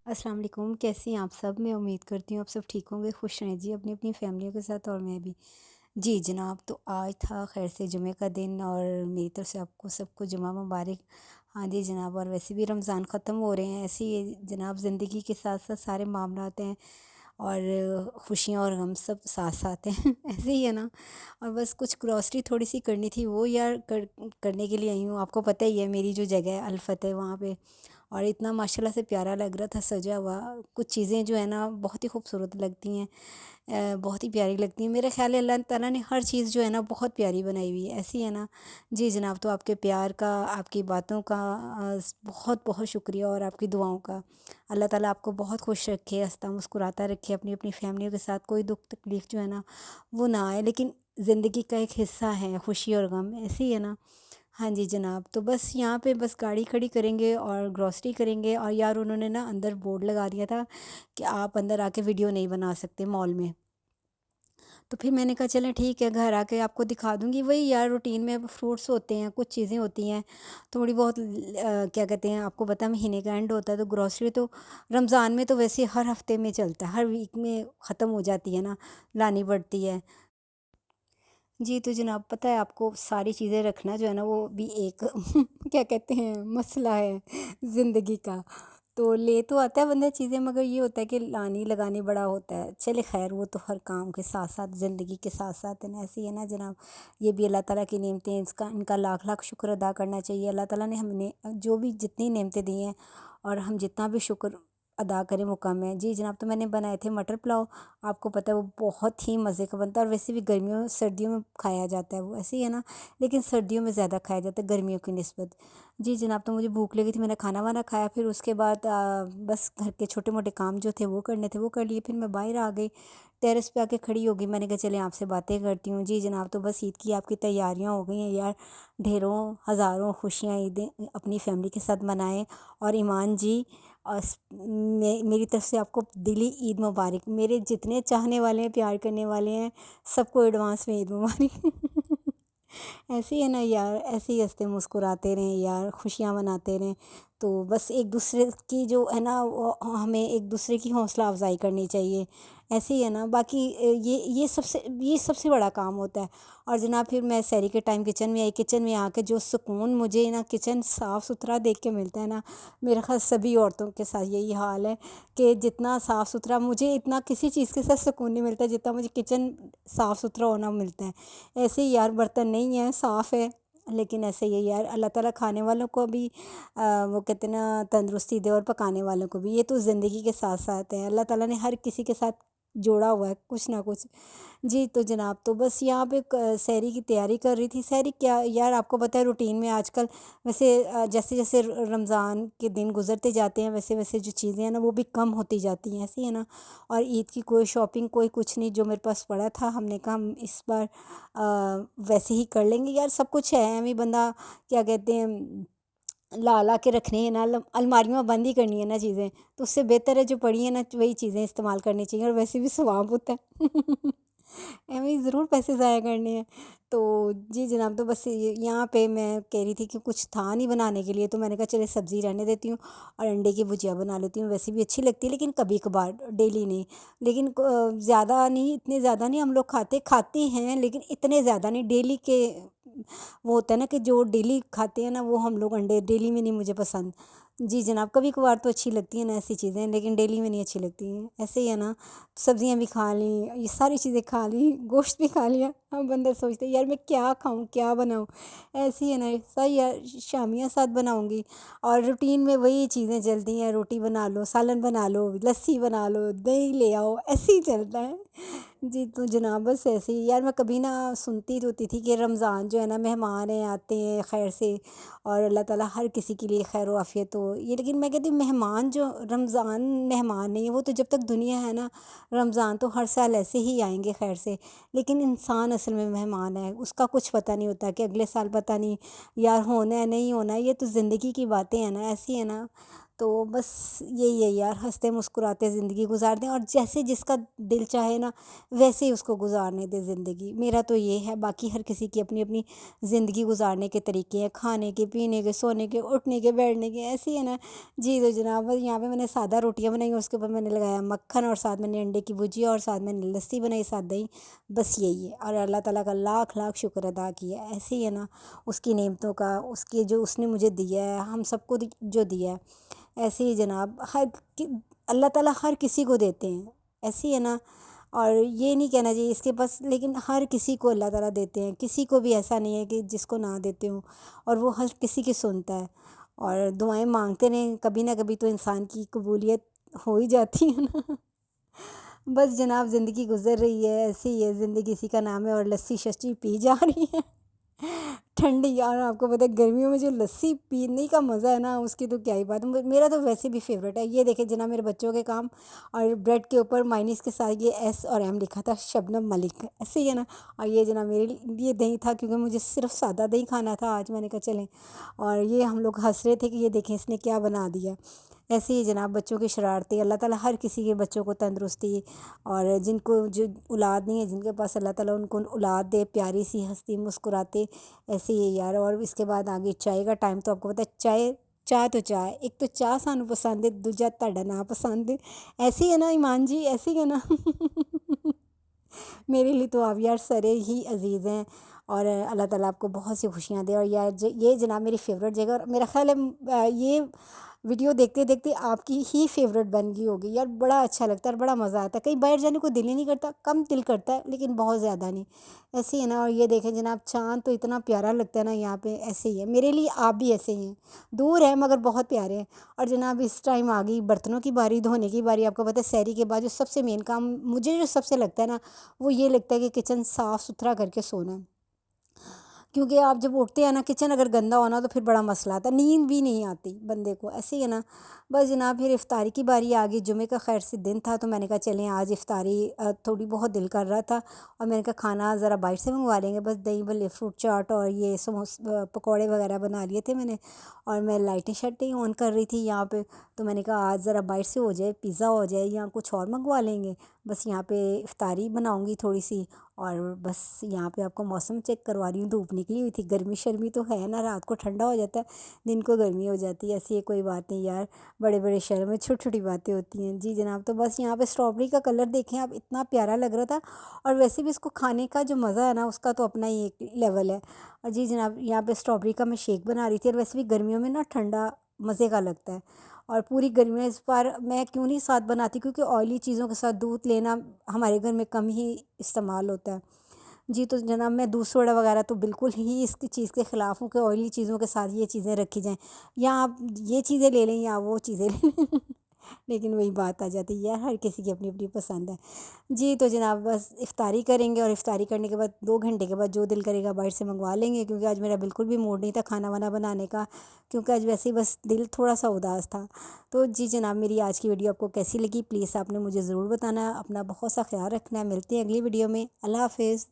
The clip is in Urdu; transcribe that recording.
السلام علیکم، کیسی ہیں آپ سب؟ میں امید کرتی ہوں آپ سب ٹھیک ہوں گے، خوش رہیں جی اپنی اپنی فیملیوں کے ساتھ، اور میں بھی۔ جی جناب، تو آج تھا خیر سے جمعہ کا دن، اور میری طرف سے آپ کو سب کو جمعہ مبارک۔ ہاں جی جناب، اور ویسے بھی رمضان ختم ہو رہے ہیں، ایسے ہی جناب زندگی کے ساتھ ساتھ سارے معاملات ہیں، اور خوشیاں اور غم سب ساتھ ساتھ ہیں ایسے ہی ہے نا۔ اور بس کچھ گروسری تھوڑی سی کرنی تھی، وہ یار کرنے کے لیے آئی ہوں۔ آپ کو پتہ ہی ہے میری جو جگہ ہے الفتح، وہاں پہ، اور اتنا ماشاءاللہ سے پیارا لگ رہا تھا سجا ہوا۔ کچھ چیزیں جو ہے نا بہت ہی خوبصورت لگتی ہیں، بہت ہی پیاری لگتی ہیں۔ میرا خیال ہے اللہ تعالیٰ نے ہر چیز جو ہے نا بہت پیاری بنائی ہوئی ہے، ایسی ہے نا۔ جی جناب، تو آپ کے پیار کا، آپ کی باتوں کا بہت بہت شکریہ، اور آپ کی دعاؤں کا۔ اللہ تعالیٰ آپ کو بہت خوش رکھے، ہنستا مسکراتا رکھے، اپنی اپنی فیملیوں کے ساتھ کوئی دکھ تکلیف جو ہے نا وہ نہ آئے، لیکن زندگی کا ایک حصہ ہے خوشی اور غم، ایسی ہے نا۔ ہاں جی جناب، تو بس یہاں پہ بس گاڑی کھڑی کریں گے اور گروسری کریں گے، اور یار انہوں نے نا اندر بورڈ لگا دیا تھا کہ آپ اندر آ کے ویڈیو نہیں بنا سکتے مال میں۔ تو پھر میں نے کہا چلیں ٹھیک ہے، گھر آ کے آپ کو دکھا دوں گی۔ وہی یار روٹین میں فروٹس ہوتے ہیں، کچھ چیزیں ہوتی ہیں تھوڑی بہت، کیا کہتے ہیں، آپ کو پتہ مہینے کا اینڈ ہوتا ہے، تو گروسری تو رمضان میں تو ویسے ہر ہفتے میں چلتا ہے، ہر ویک میں ختم ہو جاتی ہے نا، لانی پڑتی ہے۔ جی تو جناب، پتہ ہے آپ کو ساری چیزیں رکھنا جو ہے نا وہ بھی ایک کیا کہتے ہیں مسئلہ ہے زندگی کا۔ تو لے تو آتا ہے بندہ چیزیں، مگر یہ ہوتا ہے کہ لانی لگانی بڑا ہوتا ہے۔ چلے خیر، وہ تو ہر کام کے ساتھ ساتھ، زندگی کے ساتھ ساتھ ہے نا، ایسی ہے نا جناب۔ یہ بھی اللہ تعالیٰ کی نعمتیں ہیں، ان کا لاکھ لاکھ شکر ادا کرنا چاہیے۔ اللہ تعالیٰ نے ہمیں جو بھی جتنی نعمتیں دی ہیں، اور ہم جتنا بھی شکر ادا کریں وہ کم ہے۔ جی جناب، تو میں نے بنائے تھے مٹر پلاؤ۔ آپ کو پتہ ہے وہ بہت ہی مزے کا بنتا ہے، اور ویسے بھی گرمیوں سردیوں میں کھایا جاتا ہے وہ، ایسے ہی ہے نا، لیکن سردیوں میں زیادہ کھایا جاتا ہے گرمیوں کی نسبت۔ جی جناب، تو مجھے بھوک لگی تھی، میں نے کھانا وانا کھایا، پھر اس کے بعد بس گھر کے چھوٹے موٹے کام جو تھے وہ کرنے تھے وہ کر لیے، پھر میں باہر آ گئی، ٹیرس پہ آ کے کھڑی ہو گئی، میں نے کہا چلیں آپ سے باتیں کرتی ہوں۔ جی جناب، تو بس عید کی آپ کی تیاریاں ہو گئی ہیں یار، ڈھیروں ہزاروں خوشیاں عیدیں اپنی فیملی کے ساتھ منائیں۔ اور ایمان جی، اور میری طرف سے آپ کو دلی عید مبارک، میرے جتنے چاہنے والے ہیں، پیار کرنے والے ہیں، سب کو ایڈوانس میں عید مبارک ایسے ہی ہے نا یار، ایسے ہی ہنستے مسکراتے رہیں یار، خوشیاں مناتے رہیں۔ تو بس ایک دوسرے کی جو ہے نا ہمیں ایک دوسرے کی حوصلہ افزائی کرنی چاہیے، ایسے ہی ہے نا۔ باقی یہ سب سے بڑا کام ہوتا ہے۔ اور جناب پھر میں سحری کے ٹائم کچن میں آئی، کچن میں آ کے جو سکون مجھے نا کچن صاف ستھرا دیکھ کے ملتا ہے نا، میرا خیال سبھی عورتوں کے ساتھ یہی حال ہے، کہ جتنا صاف ستھرا مجھے، اتنا کسی چیز کے ساتھ سکون نہیں ملتا جتنا مجھے کچن صاف ستھرا ہونا ملتا ہے۔ ایسے ہی یار، برتن نہیں ہیں، صاف ہے، لیکن ایسے ہی یار، اللہ تعالیٰ کھانے والوں کو بھی وہ کہتے ہیں نا تندرستی دے، اور پکانے والوں کو بھی، یہ تو زندگی کے ساتھ ساتھ ہے، اللہ تعالیٰ نے ہر کسی کے ساتھ جوڑا ہوا ہے کچھ نہ کچھ۔ جی تو جناب، تو بس یہاں پہ سحری کی تیاری کر رہی تھی۔ سحری کیا یار، آپ کو پتہ ہے روٹین میں آج کل ویسے جیسے جیسے رمضان کے دن گزرتے جاتے ہیں، ویسے ویسے جو چیزیں ہیں نا وہ بھی کم ہوتی جاتی ہیں، ایسی ہے نا۔ اور عید کی کوئی شاپنگ کوئی کچھ نہیں، جو میرے پاس پڑا تھا ہم نے کہا ہم اس بار ویسے ہی کر لیں گے یار، سب کچھ ہے ہمیں بندہ، کیا کہتے ہیں، لا لا کے رکھنے ہیں نا، الماریوں میں بند ہی کرنی ہے نا چیزیں، تو اس سے بہتر ہے جو پڑی ہیں نا وہی چیزیں استعمال کرنی چاہیے، اور ویسے بھی ثواب ہوتا ہے ایویں ضرور پیسے ضائع کرنے ہیں۔ تو جی جناب، تو بس یہاں پہ میں کہہ رہی تھی کہ کچھ تھا نہیں بنانے کے لیے، تو میں نے کہا چلے سبزی رہنے دیتی ہوں، اور انڈے کی بھجیا بنا لیتی ہوں، ویسے بھی اچھی لگتی ہے لیکن کبھی کبھار، ڈیلی نہیں، لیکن زیادہ نہیں، اتنے زیادہ نہیں ہم لوگ کھاتے ہیں، لیکن اتنے زیادہ نہیں ڈیلی کے۔ وہ ہوتا ہے نا کہ جو ڈیلی کھاتے ہیں نا وہ ہم لوگ انڈے ڈیلی میں نہیں مجھے پسند۔ جی جناب، کبھی کبھار تو اچھی لگتی ہیں نا ایسی چیزیں، لیکن ڈیلی میں نہیں اچھی لگتی ہیں، ایسے ہی ہے نا۔ سبزیاں بھی کھا لیں، یہ ساری چیزیں کھا لیں، گوشت بھی کھا لیا، اب بندہ سوچتے یار میں کیا کھاؤں کیا بناؤں، ایسی ہے نا، صحیح ہے، شامیہ ساتھ بناؤں گی، اور روٹین میں وہی چیزیں چلتی ہیں، روٹی بنا لو، سالن بنا لو، لسی بنا لو، دہی لے آؤ، ایسے ہی چلتا ہے۔ جی تو جناب، بس ایسے ہی یار، میں کبھی نہ سنتی ہوتی تھی کہ رمضان جو ہے نا مہمان ہیں، آتے ہیں خیر سے، اور اللہ تعالیٰ ہر کسی کے لیے خیر و عافیت ہو، یہ لیکن میں کہتی ہوں مہمان جو رمضان مہمان نہیں ہے، وہ تو جب تک دنیا ہے نا، رمضان تو ہر سال ایسے ہی آئیں گے خیر سے، لیکن انسان اصل میں مہمان ہے، اس کا کچھ پتہ نہیں ہوتا کہ اگلے سال پتہ نہیں یار ہونا ہے نہیں ہونا ہے، یہ تو زندگی کی باتیں ہیں نا، ایسی ہے نا۔ تو بس یہی ہے یار، ہنستے مسکراتے زندگی گزار دیں، اور جیسے جس کا دل چاہے نا ویسے ہی اس کو گزارنے دیں زندگی۔ میرا تو یہ ہے، باقی ہر کسی کی اپنی اپنی زندگی گزارنے کے طریقے ہیں، کھانے کے، پینے کے، سونے کے، اٹھنے کے، بیٹھنے کے، ایسے ہی ہے نا۔ جی تو جناب بس یہاں پہ میں نے سادہ روٹیاں بنائی، اس کے اوپر میں نے لگایا مکھن، اور ساتھ میں نے انڈے کی بھجیا، اور ساتھ میں نے لسی بنائی، ساتھ دہی۔ بس یہی ہے، اور اللہ تعالیٰ کا لاکھ لاکھ شکر ادا کیا ہے۔ ایسے ہی ہے نا، اس کی نعمتوں کا، اس کی جو اس نے مجھے دیا ہے، ہم سب کو جو دیا ہے، ایسے ہی جناب اللہ تعالیٰ ہر کسی کو دیتے ہیں، ایسے ہی ہے نا۔ اور یہ نہیں کہنا چاہیے اس کے پاس، لیکن ہر کسی کو اللہ تعالیٰ دیتے ہیں، کسی کو بھی ایسا نہیں ہے کہ جس کو نہ دیتے ہوں، اور وہ ہر کسی کی سنتا ہے۔ اور دعائیں مانگتے رہیں، کبھی نہ کبھی تو انسان کی قبولیت ہو ہی جاتی ہے نا۔ بس جناب زندگی گزر رہی ہے، ایسے ہی ہے زندگی، اسی کا نام ہے، اور لسی شسی پی جا رہی ہے ٹھنڈی۔ یار آپ کو پتہ ہے گرمیوں میں جو لسی پینے کا مزہ ہے نا، اس کی تو کیا ہی بات ہے، میرا تو ویسے بھی فیوریٹ ہے۔ یہ دیکھیں جناب میرے بچوں کے کام، اور بریڈ کے اوپر مائنیز کے ساتھ یہ ایس اور ایم لکھا تھا، شبنم ملک، ایسے ہی ہے نا۔ اور یہ جناب میرے لیے دہی تھا، کیونکہ مجھے صرف سادہ دہی کھانا تھا آج، میں نے کہا چلیں، اور یہ ہم لوگ ہنس رہے تھے کہ یہ دیکھیں اس نے کیا بنا دیا۔ ایسے ہی جناب بچوں کی شرارتیں، اللہ تعالیٰ ہر کسی کے بچوں کو تندرستی، اور جن کو جو اولاد نہیں ہے، جن کے پاس اللہ تعالیٰ ان کو اولاد دے، پیاری سی ہنستی مسکراتے، ایسے ہی یار۔ اور اس کے بعد آگے چائے کا ٹائم، تو آپ کو پتہ ہے چائے تو چائے، ایک تو چائے سانوں پسند ہے، دوجا تہاڈا نا پسند ہے، ایسے ہی ہے نا ایمان جی، ایسے ہی ہے نا۔ میرے لیے تو آپ یار سرے ہی عزیز ہیں، اور اللہ تعالیٰ آپ کو بہت سی خوشیاں دے۔ اور یار یہ جناب میری فیوریٹ جگہ، اور میرا خیال ہے یہ ویڈیو دیکھتے دیکھتے آپ کی ہی فیوریٹ بن گئی ہوگی یار، بڑا اچھا لگتا ہے اور بڑا مزہ آتا ہے، کہیں باہر جانے کو دل ہی نہیں کرتا، کم دل کرتا ہے لیکن بہت زیادہ نہیں، ایسے ہی ہے نا۔ اور یہ دیکھیں جناب چاند تو اتنا پیارا لگتا ہے نا یہاں پہ، ایسے ہی ہے میرے لیے، آپ بھی ایسے ہی ہیں، دور ہیں مگر بہت پیارے ہیں۔ اور جناب اس ٹائم آ گئی برتنوں کی باری، دھونے کی باری۔ آپ کو پتہ ہے سحری کے بعد جو سب سے مین کام مجھے جو سب سے لگتا ہے نا، وہ یہ لگتا ہے کہ کچن صاف ستھرا کر کے سونا، کیونکہ آپ جب اٹھتے ہیں نا کچن اگر گندا ہونا تو پھر بڑا مسئلہ آتا ہے، نیند بھی نہیں آتی بندے کو، ایسے ہی ہے نا۔ بس جناب پھر افطاری کی باری آ گئی، جمعہ کا خیر سے دن تھا، تو میں نے کہا چلیں آج افطاری تھوڑی بہت دل کر رہا تھا، اور میں نے کہا کھانا ذرا باہر سے منگوا لیں گے، بس دہی بھلے فروٹ چاٹ اور یہ پکوڑے وغیرہ بنا لیے تھے میں نے، اور میں لائٹیں شائٹیں آن کر رہی تھی یہاں پہ، تو میں نے کہا آج ذرا باہر سے ہو جائے، پیزا ہو جائے یا کچھ اور منگوا لیں گے، بس یہاں پہ افطاری بناؤں گی تھوڑی سی۔ اور بس یہاں پہ آپ کو موسم چیک کروا رہی ہوں، دھوپ نکلی ہوئی تھی، گرمی شرمی تو ہے نا، رات کو ٹھنڈا ہو جاتا ہے، دن کو گرمی ہو جاتی ہے، ایسی ہے کوئی بات نہیں یار، بڑے بڑے شہروں میں چھوٹی چھوٹی باتیں ہوتی ہیں۔ جی جناب تو بس یہاں پہ اسٹرابری کا کلر دیکھیں آپ، اتنا پیارا لگ رہا تھا، اور ویسے بھی اس کو کھانے کا جو مزہ ہے نا اس کا تو اپنا ہی ایک لیول ہے۔ اور جی جناب یہاں پہ اسٹرابری کا میں شیک بنا رہی تھی، اور ویسے بھی گرمیوں میں نا ٹھنڈا مزے کا لگتا ہے، اور پوری گرمی میں اس بار میں کیوں نہیں ساتھ بناتی، کیونکہ آئلی چیزوں کے ساتھ دودھ لینا ہمارے گھر میں کم ہی استعمال ہوتا ہے۔ جی تو جناب میں دودھ سوڈا وغیرہ تو بالکل ہی اس کی چیز کے خلاف ہوں کہ آئلی چیزوں کے ساتھ یہ چیزیں رکھی جائیں، یا آپ یہ چیزیں لے لیں یا وہ چیزیں لے لیں، لیکن وہی بات آ جاتی ہے یار، ہر کسی کی اپنی اپنی پسند ہے۔ جی تو جناب بس افطاری کریں گے، اور افطاری کرنے کے بعد 2 گھنٹے کے بعد جو دل کرے گا باہر سے منگوا لیں گے، کیونکہ آج میرا بالکل بھی موڈ نہیں تھا کھانا وانا بنانے کا، کیونکہ آج ویسے ہی بس دل تھوڑا سا اداس تھا۔ تو جی جناب میری آج کی ویڈیو آپ کو کیسی لگی پلیز آپ نے مجھے ضرور بتانا، اپنا بہت سا خیال رکھنا ہے، ملتے ہیں اگلی ویڈیو میں، اللہ حافظ۔